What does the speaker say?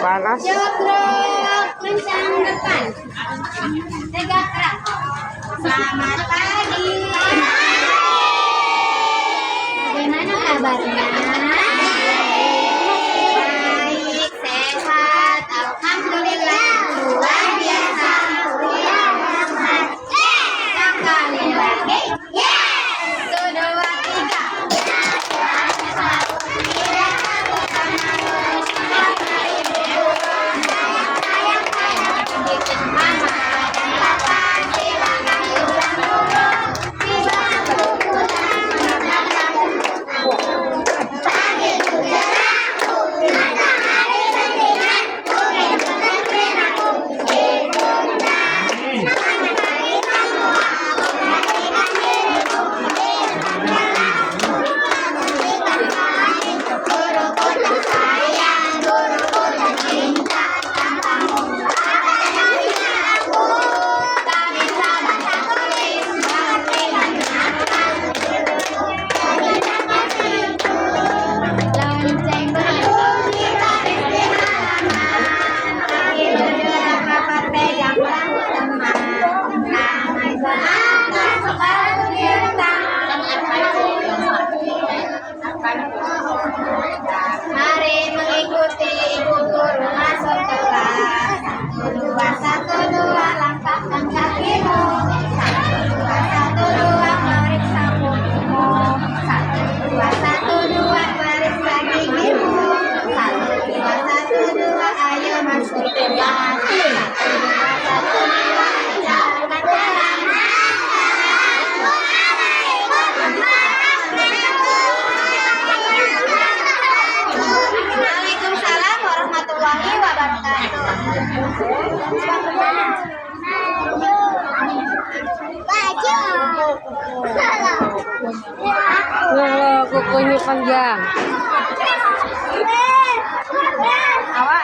Panas. Jogrok kencang depan. Tegak gerak. Selamat pagi. Bagaimana kabarnya? Baik, sehat. Alhamdulillah. Luar biasa. Sekali lagi. Satu, dua, tiga. Mari mengikuti ibu guru masuk kelas. 1, 2, 1, 2, langkahkan kakimu. 1, 2, 1, 2, periksa bukumu. 1, 2, 1, 2, periksa gigimu. 1, 2, 1, 2, ayo masuk kelas. 1, 2, 1, 2, jalan jalan. Waalaikumsalam warahmatullahi wabarakatuh. Loh, kukunya panjang. Awak